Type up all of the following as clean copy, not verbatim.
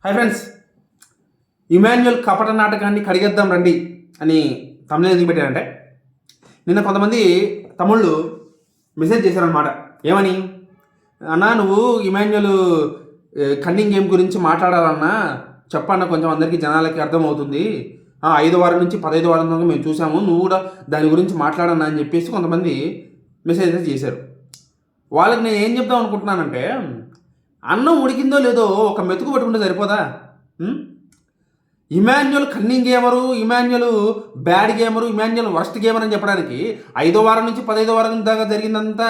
Hi friends, Emmanuel కపట నాటకాన్ని కడిగేద్దాం రండి అని తమిళ ఎందుకు పెట్టారంటే, నిన్న కొంతమంది తమ్ముళ్ళు మెసేజ్ చేశారనమాట. ఏమని, అన్నా నువ్వు ఇమాన్యుయల్ కన్నింగ్ గేమ్ గురించి మాట్లాడాలన్నా చెప్పన్న, కొంచెం అందరికీ జనాలకి అర్థమవుతుంది. 5వ వారం నుంచి 15వ వారం దాకా మేము చూసాము, నువ్వు కూడా దాని గురించి మాట్లాడన్నా అని చెప్పేసి కొంతమంది మెసేజెస్ చేశారు. వాళ్ళకి నేను ఏం చెప్దాం అనుకుంటున్నానంటే, అన్నం ఉడికిందో లేదో ఒక మెతుకు పట్టుకుంటే సరిపోదా? Emmanuel cunning gamer, Emmanuel bad gamer, Emmanuel worst gamer అని చెప్పడానికి 5వ వారం నుంచి 15వ వారం దాకా జరిగిందంతా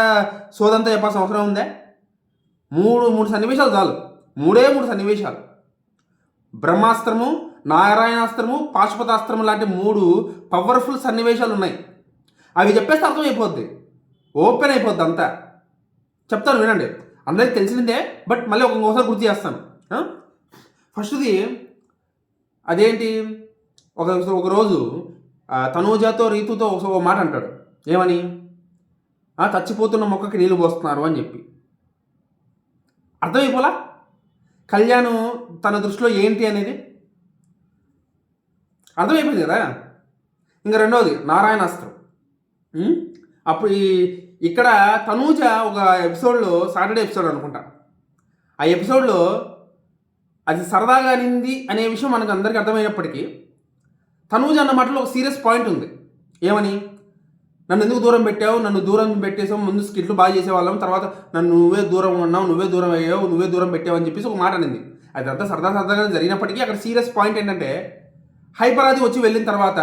సోదంతా చెప్పాల్సిన అవసరం ఉందే? మూడు సన్నివేశాలు చాలు. మూడు సన్నివేశాలు. బ్రహ్మాస్త్రము, నారాయణాస్త్రము, పాశుపతాస్త్రము లాంటి 3 పవర్ఫుల్ సన్నివేశాలు ఉన్నాయి. అవి చెప్పేస్తే అర్థం అయిపోద్ది, ఓపెన్ అయిపోద్ది అంతా. చెప్తాను వినండి, అందరికీ తెలిసిందే, బట్ మళ్ళీ ఒకసారి గుర్తు చేస్తాను. ఫస్ట్ది అదేంటి, ఒకరోజు తనూజాతో రీతుతో ఒక మాట అంటాడు. ఏమని, చచ్చిపోతున్న మొక్కకి నీళ్ళు పోస్తున్నారు అని చెప్పి. అర్థమైపోలా కళ్యాణ్ తన దృష్టిలో ఏంటి అనేది అర్థమైపోయింది కదా. ఇంకా రెండవది నారాయణాస్త్రం. అప్పుడు ఇక్కడ తనూజ ఒక ఎపిసోడ్లో, సాటర్డే ఎపిసోడ్ అనుకుంటా, ఆ ఎపిసోడ్లో అది సరదాగా అనింది అనే విషయం మనకు అందరికీ అర్థమైనప్పటికీ, తనూజ అన్న మాటలో ఒక సీరియస్ పాయింట్ ఉంది. ఏమని, నన్ను ఎందుకు దూరం పెట్టావు, నన్ను దూరం పెట్టేసావు, ముందు స్కిట్లు బాగా చేసేవాళ్ళం, తర్వాత నన్ను నువ్వే దూరం ఉన్నావు, నువ్వే దూరం అయ్యావు, నువ్వే దూరం పెట్టావు అని చెప్పేసి ఒక మాట అనింది. అదంతా సరదాగా జరిగినప్పటికీ అక్కడ సీరియస్ పాయింట్ ఏంటంటే, హైపరాది వచ్చి వెళ్ళిన తర్వాత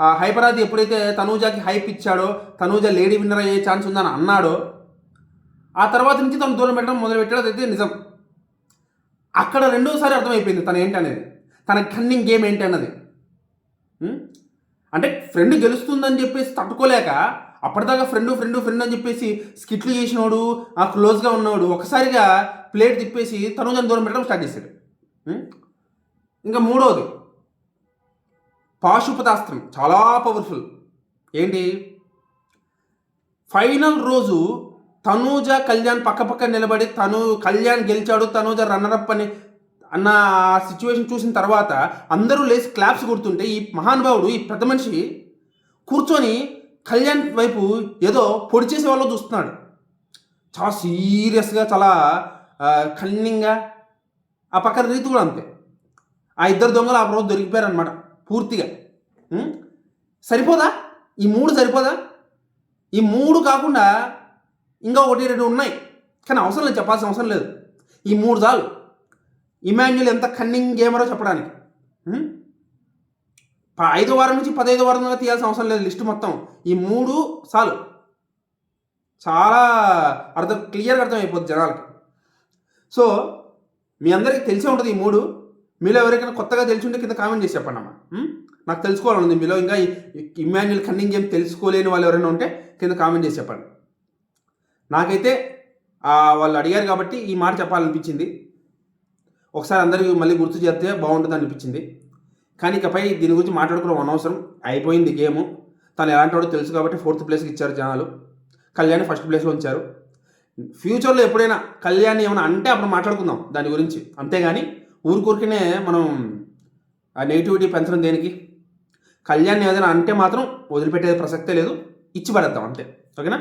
ఆ హైపరాది ఎప్పుడైతే తనూజాకి హైప్ ఇచ్చాడో, తనూజ లేడీ విన్నర్ అయ్యే ఛాన్స్ ఉందని అన్నాడో, ఆ తర్వాత నుంచి తను దూరం పెట్టడం మొదలుపెట్టాడు. అదైతే నిజం. అక్కడ రెండోసారి అర్థమైపోయింది తను ఏంటి అనేది, తన కన్నింగ్ గేమ్ ఏంటి అన్నది. అంటే ఫ్రెండ్ గెలుస్తుందని చెప్పేసి తట్టుకోలేక అప్పటిదాకా ఫ్రెండ్ అని చెప్పేసి స్కిట్లు చేసినోడు, ఆ క్లోజ్గా ఉన్నవాడు ఒకసారిగా ప్లేట్ తిప్పేసి తనూజని దూరం పెట్టడం స్టార్ట్ చేశాడు. ఇంకా మూడవది పాశుపతాస్త్రం, చాలా పవర్ఫుల్. ఏంటి, ఫైనల్ రోజు తనూజ కళ్యాణ్ పక్క నిలబడి కళ్యాణ్ గెలిచాడు, తనూజ రన్నరప్ అని అన్న సిచ్యువేషన్ చూసిన తర్వాత అందరూ లేచి క్లాప్స్ కొడుతుంటే ఈ మహానుభావుడు, ఈ పెద్ద మనిషి కూర్చొని కళ్యాణ్ వైపు ఏదో పొడి చేసే వాళ్ళు చూస్తున్నాడు. చాలా సీరియస్గా, చాలా కన్నింగ్గా. ఆ పక్కన రీతి కూడా అంతే. ఆ ఇద్దరు దొంగలు ఆ రోజు దొరికిపోయారు అనమాట పూర్తిగా. సరిపోదా? ఈ 3 సరిపోదా? ఈ 3 కాకుండా ఇంకా 1-2 ఉన్నాయి, కానీ అవసరం లేదు, చెప్పాల్సిన అవసరం లేదు. ఈ 3 చాలు ఇమాన్యుయల్ ఎంత కన్నింగ్ గేమరో చెప్పడానికి. 5వ వారం నుంచి 15వ వారం దాకా తీయాల్సిన అవసరం లేదు లిస్టు మొత్తం. ఈ 3 చాలు, చాలా క్లియర్గా అర్థం అయిపోద్ది జనాలకి. సో మీ అందరికీ తెలిసే ఉంటుంది ఈ 3. మీలో ఎవరికైనా కొత్తగా తెలిసి ఉంటే కింద కామెంట్ చేసి చెప్పండి అమ్మా. నాకు తెలుసుకోవాలనుంది మీలో ఇంకా ఇమాన్యుయల్ కన్నింగ్ గేమ్ తెలుసుకోలేని వాళ్ళు ఎవరైనా ఉంటే కింద కామెంట్ చేసి చెప్పండి. నాకైతే వాళ్ళు అడిగారు కాబట్టి ఈ మాట చెప్పాలనిపించింది. ఒకసారి అందరికీ మళ్ళీ గుర్తు చేస్తే బాగుంటుంది అనిపించింది. కానీ ఇకపై దీని గురించి మాట్లాడుకోవడం అనవసరం, అయిపోయింది గేము. తను ఎలాంటి వాడో తెలుసు కాబట్టి 4th ప్లేస్కి ఇచ్చారు జనాలు. కళ్యాణ్ 1st ప్లేస్లో ఉంచారు. ఫ్యూచర్లో ఎప్పుడైనా కళ్యాణ్ ఏమైనా అంటే అప్పుడు మాట్లాడుకుందాం దాని గురించి, అంతేగాని ఊరికూరికనే మనం ఆ నెగిటివిటీ పెంచడం దేనికి? కళ్యాణ్ ఏదైనా అంటే మాత్రం వదిలిపెట్టేది ప్రసక్తే లేదు, ఇచ్చి పడేద్దాం అంతే. ఓకేనా?